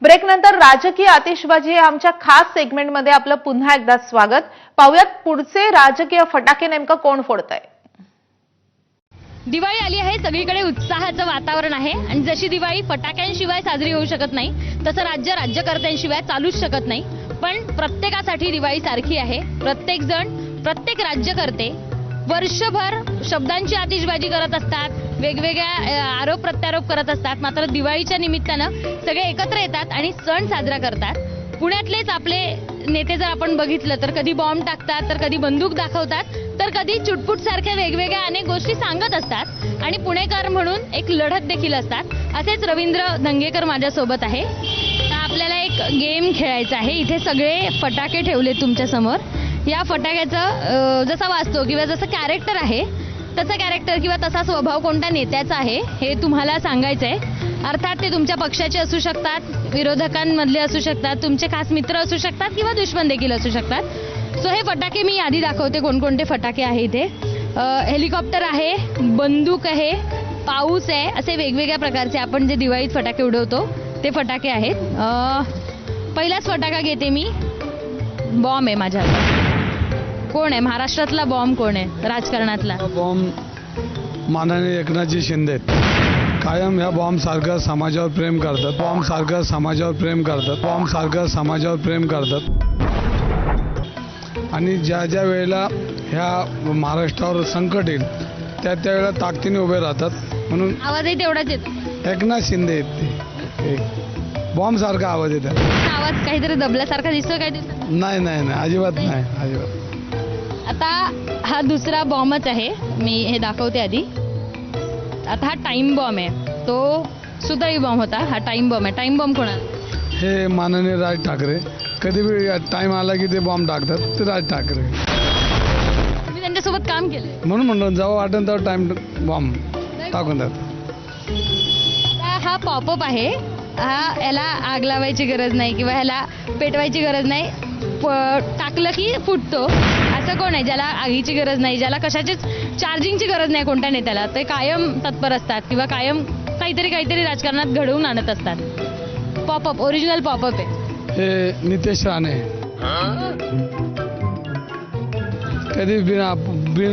ब्रेकनंतर राजकीय आतिषबाजी या आमच्या खास सेगमेंटमध्ये आपलं पुन्हा एकदा स्वागत. पाहूयात पुढचे राजकीय फटाके नेमकं कोण फोडतंय. दिवाळी आली आहे, सगळीकडे उत्साहाचं वातावरण आहे आणि जशी दिवाळी फटाक्यांशिवाय साजरी होऊ शकत नाही तसं राज्यकर्त्यांशिवाय चालूच शकत नाही. पण प्रत्येकासाठी दिवाळी सारखी आहे. प्रत्येक जण, प्रत्येक राज्यकर्ते वर्षभर शब्दांची आतिषबाजी करत असतात, वेगवेगळ्या आरोप प्रत्यारोप करत असतात. मात्र दिवाळीच्या निमित्तानं सगळे एकत्र येतात आणि सण साजरा करतात. पुण्यातलेच आपले नेते जर आपण बघितलं तर कधी बॉम्ब टाकतात, तर कधी बंदूक दाखवतात, तर कधी चुटपुट सारख्या वेगवेगळ्या अनेक गोष्टी सांगत असतात आणि पुणेकर म्हणून एक लढत देखील असतात. असेच रवींद्र धंगेकर माझ्यासोबत आहे. तर आपल्याला एक गेम खेळायचा आहे. इथे सगळे फटाके ठेवले तुमच्या समोर. या फटाक्याचं जसा वाजतो किंवा जसं कॅरेक्टर आहे तसं कॅरेक्टर किंवा तसा स्वभाव कोणत्या नेत्याचा आहे हे तुम्हाला सांगायचं आहे. अर्थात ते तुमच्या पक्षाचे असू शकतात, विरोधकांमधले असू शकतात, तुमचे खास मित्र असू शकतात किंवा दुश्मन देखील असू शकतात. सो हे फटाके मी आधी दाखवते कोणकोणते फटाके आहे इथे. हेलिकॉप्टर आहे, बंदूक आहे, पाऊस आहे, असे वेगवेगळ्या प्रकारचे आपण जे दिवाळीत फटाके उडवतो ते फटाके आहेत. पहिलाच फटाका घेते मी. बॉम्ब आहे माझ्या हातात. कोण आहे महाराष्ट्रातला बॉम्ब? कोण आहे राजकारणातला बॉम्ब? माननीय एकनाथजी शिंदे. कायम ह्या बॉम्ब सारखं समाजावर प्रेम करतात. बॉम्ब सारखं समाजावर प्रेम करतात. बॉम्ब सारखं समाजावर प्रेम करतात. आणि ज्या ज्या वेळेला ह्या महाराष्ट्रावर संकट येईल त्या त्यावेळेला ताकदीने उभे राहतात. म्हणून आवाजही तेवढाच येतो. एकनाथ शिंदे आहेत ते. बॉम्ब सारखा आवाज येतात. आवाज काहीतरी दबल्यासारखा दिसतो काय दिसत? नाही नाही नाही, अजिबात नाही, अजिबात. आता हा दुसरा बॉम्बच आहे. मी हे दाखवते आधी. आता हा टाइम बॉम्ब आहे. तो सुतळी बॉम्ब होता, हा टाइम बॉम्ब आहे. टाइम बॉम्ब कोणाला? हे माननीय राज ठाकरे. कधी बी टाइम आला की ते बॉम्ब टाकतात, ते राज ठाकरे. तुम्ही त्यांच्यासोबत काम केलंय म्हणून म्हणलं जेव्हा वाटेल तेव्हा टाइम बॉम्ब टाकून देतात. हा पॉपअप आहे. याला आग लावायची गरज नाही किंवा ह्याला पेटवायची गरज नाही. टाकलं की फुटतो. असं कोण आहे ज्याला आगीची गरज नाही, ज्याला कशाचीच चार्जिंगची गरज नाही कोणत्या नेत्याला? ते कायम तत्पर असतात किंवा कायम काहीतरी राजकारणात घडवून आणत असतात. पॉपअप, ओरिजिनल पॉपअप आहे. हे नितेश राणे. कधी बिन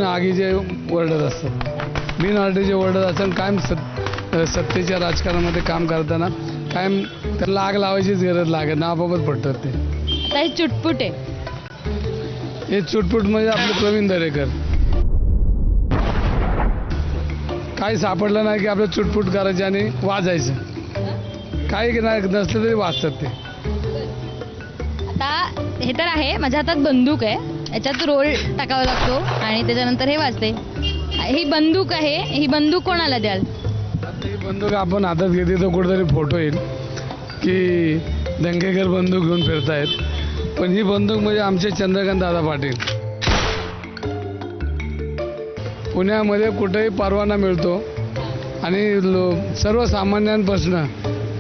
आगीचे ओरडत असतात, बिन आगीचे ओरडत असतात. कायम सत्तेच्या राजकारणामध्ये काम करताना कायम त्याला आग लावायचीच गरज लागत ना, आपोआपच पडतात ते. आता हे चुटपुट आहे. हे चुटपुट म्हणजे आपले प्रवीण दरेकर. काही सापडलं नाही की आपलं चुटपुट करायचे आणि वाजायचं. काही नाही नसलं तरी वाजतात ते. आता हे तर आहे, माझ्या हातात बंदूक आहे. याच्यात रोल टाकावा लागतो आणि त्याच्यानंतर हे वाजते. ही बंदूक आहे. ही बंदूक कोणाला द्याल? ही बंदूक आपण हातात घेतली तर कुठेतरी फोटो येईल की दंगेकर बंदूक घेऊन फिरतायत. पण ही बंदूक म्हणजे आमचे चंद्रकांत दादा पाटील. पुण्यामध्ये कुठेही परवाना मिळतो आणि सर्वसामान्यांपासून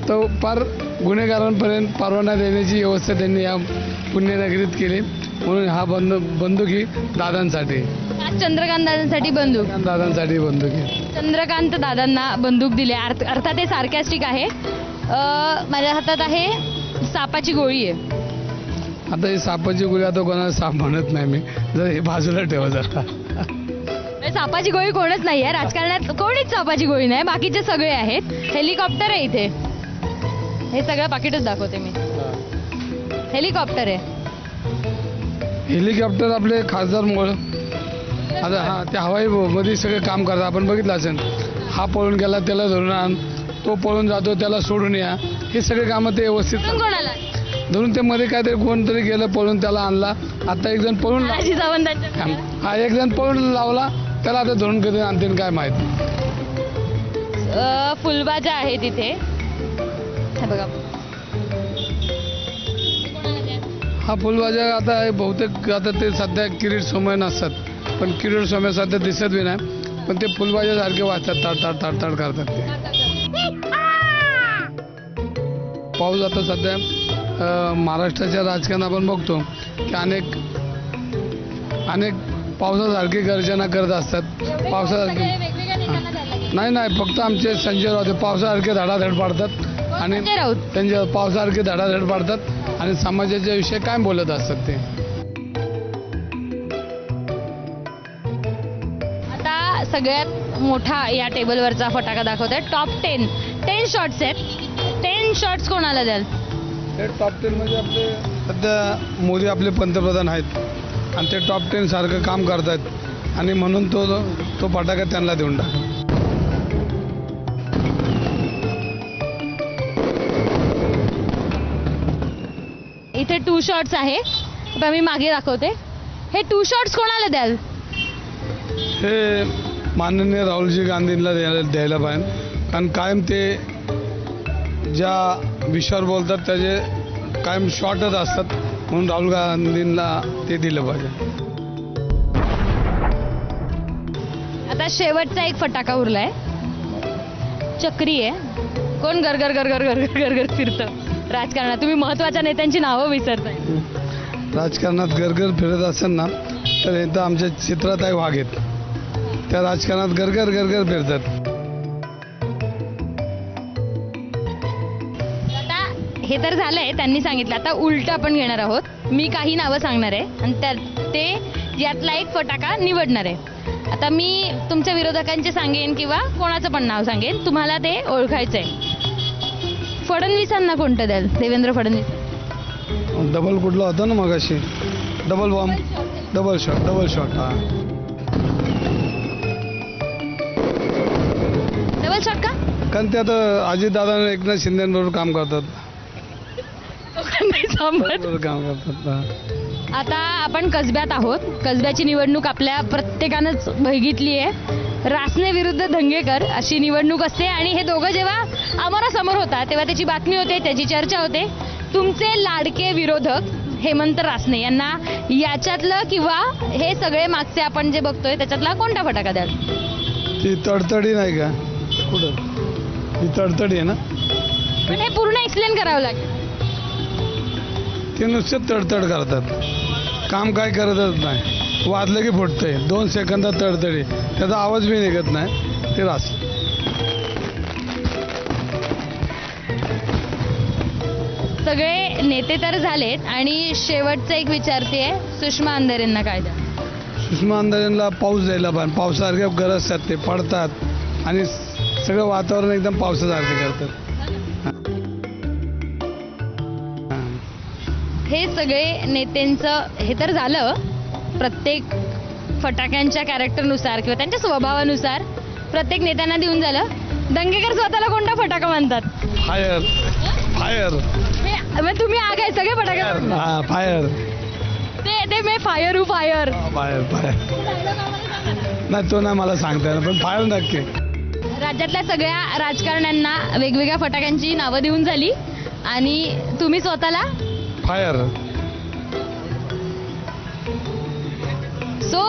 तर फार गुन्हेगारांपर्यंत परवाना देण्याची व्यवस्था त्यांनी या पुण्यनगरीत केली. म्हणून हा बंदूक ही दादांसाठी, चंद्रकांत दादांसाठी बंदूक. दादांसाठी बंदूक आहे. चंद्रकांत दादांना बंदूक दिली. अर्थात हे सार्कॅस्टिक आहे. माझ्या हातात आहे सापाची गोळी आहे. आता ही सापाची गोळी आता कोणाला साप म्हणत नाही मी, जर हे बाजूला ठेवा जरा. सापाची गोळी कोणच नाही आहे राजकारणात. कोणीच सापाची गोळी नाही, बाकीचे सगळे आहेत. हेलिकॉप्टर आहे इथे. हे सगळं पाकिटच दाखवते मी. हेलिकॉप्टर आहे. हेलिकॉप्टर आपले खासदार मोळ. आता हा त्या हवाई मध्ये सगळे काम करतात. आपण बघितलं असेल, हा पळून गेला त्याला धरून आण, तो पळून जातो त्याला सोडून या. हे सगळे कामं ते व्यवस्थित कोणाला धरून ते मध्ये काहीतरी कोणतरी गेलं पळून त्याला आणला. आता एक जण पळून हा एक जण पळून लावला त्याला आता धरून कधी आणतील काय माहित. फुलबाजा आहे तिथे. बघा हा फुलबाजा आता बहुतेक आता ते सध्या किरीट सोमय नसतात, पण किरीट सोमय सध्या दिसत बी नाही, पण ते फुलबाजासारखे वाचतात, ताड ताड ताड करतात ते. पाऊस आता सध्या महाराष्ट्राच्या राजकारणात आपण बघतो की अनेक पावसासारखी गर्जना करत असतात. पावसासारखे नाही फक्त आमचे संजय राऊत पावसासारखे धडाधड पाडतात. आणि संजय राऊत. त्यांच्या पावसासारखे धडाधड पाडतात आणि समाजाच्या विषयी काय बोलत असतात ते. आता सगळ्यात मोठा या टेबलवरचा फटाका दाखवतोय. टॉप 10 शॉट्स आहेत. 10 शॉट्स कोणाला द्याल? ते टॉप 10 मध्ये आपले सध्या मोदी आपले पंतप्रधान आहेत आणि ते टॉप 10 सारखं काम करतात आणि म्हणून तो फटाका त्यांना देऊन टाका. इथे 2 शॉट्स आहे. आता मी मागे दाखवते. हे 2 शॉट्स कोणाला द्याल? हे माननीय राहुलजी गांधींना द्यायला पाहिजे, कारण कायम ते ज्या विषयावर बोलतात त्याचे कायम शॉर्टच असतात, म्हणून राहुल गांधींना ते दिलं पाहिजे. आता शेवटचा एक फटाका उरलाय. चक्री आहे. कोण गरगर गरगर गरगर गरगर फिरतं राजकारणात? तुम्ही महत्वाच्या नेत्यांची नावं विसरताय. राजकारणात गरगर फिरत असेल ना तर इथं आमच्या चित्राताई वाघ आहेत. त्या राजकारणात गरगर गरगर फिरतात. आता हे तर झालंय, त्यांनी सांगितलं. आता उलट आपण घेणार आहोत. मी काही नावं सांगणार आहे आणि ते यातला एक फटाका निवडणार आहे. आता मी तुमच्या विरोधकांचे सांगेन किंवा कोणाचं पण नाव सांगेन, तुम्हाला ते ओळखायचंय. फडणवीसांना कोणतं द्याल? देवेंद्र फडणवीस. डबल कुठला होता ना मगाशी? Double bomb, double shot. हा, डबल शॉट का? कारण ते आता अजितदादा आणि एकनाथ शिंदेबरोबर काम करतात. नाही सांभाळत. बरोबर काम करतात. हा. आता आपण कसब्यात आहोत. कसब्याची निवडणूक आपल्या प्रत्येकानंच बघितली आहे. रासने विरुद्ध धंगेकर अशी निवडणूक असते आणि हे दोघं जेव्हा आमोरासमोर होतात तेव्हा त्याची बातमी होते, त्याची चर्चा होते. तुमचे लाडके विरोधक हेमंत रासने यांना याच्यातलं किंवा हे सगळे मागचे आपण जे बघतोय त्याच्यातला कोणता फटाका द्याल? ती तडतडी नाही का? कुठं ती तडतडी आहे ना? पण हे पूर्ण एक्सप्लेन करावं लागेल. ते नुसते तडतड करतात, काम काय करतच नाही. वाजलं की फुटतंय, 2 सेकंदात तडतडी, त्याचा आवाज बी निघत नाही. ते रास. सगळे नेते तर झालेत आणि शेवटचं एक विचारतेय, सुषमा अंधारेंना काय द्या? सुषमा अंधारेंना पाऊस द्यायला पाहिजे. पावसासारखे गरजतात, ते पडतात आणि सगळं वातावरण एकदम पावसासारखे करतात. हे सगळे नेत्यांचं हे तर झालं. प्रत्येक फटाक्यांच्या कॅरेक्टरनुसार किंवा त्यांच्या स्वभावानुसार प्रत्येक नेत्यांना देऊन झालं. दंगेकर स्वतःला कोणता फटाका म्हणतात? फायर. मग तुम्ही आग आहे सगळे फटाके. हा, फायर. ते मी फायर हू फायर. फायर नाही, तो नाही मला सांगता येणार, पण फायर नक्की. राज्यातल्या सगळ्या राजकारण्यांना वेगवेगळ्या फटाक्यांची नावं देऊन झाली आणि तुम्ही स्वतःला फायर. सो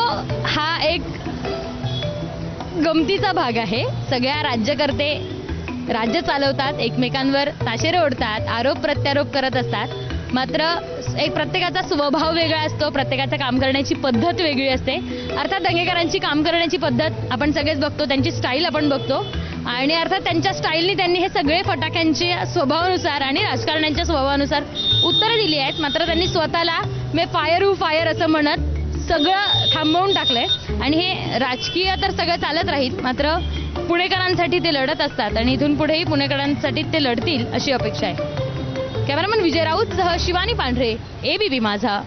हा एक गमतीचा भाग आहे. सगळ्या राज्यकर्ते राज्य चालवतात, एकमेकांवर ताशेरे ओढतात, आरोप प्रत्यारोप करत असतात. मात्र एक प्रत्येकाचा स्वभाव वेगळा असतो, प्रत्येकाचं काम करण्याची पद्धत वेगळी असते. अर्थात दंगेकरांची काम करण्याची पद्धत आपण सगळेच बघतो, त्यांची स्टाईल आपण बघतो आणि अर्थात त्यांच्या स्टाईलनी त्यांनी हे सगळे फटाक्यांच्या स्वभावानुसार आणि राजकारण्यांच्या स्वभावानुसार उत्तरं दिली आहेत. मात्र त्यांनी स्वतःला मे फायर हू फायर असं म्हणत सगळं थांबवून टाकलंय आणि हे राजकीय तर सगळं चालत राहील. मात्र पुणेकरांसाठी ते लढत असतात आणि इथून पुढेही पुणेकरांसाठी ते लढतील अशी अपेक्षा आहे. कॅमेरामन विजय राऊतसह शिवानी पांढरे, ABP माझा.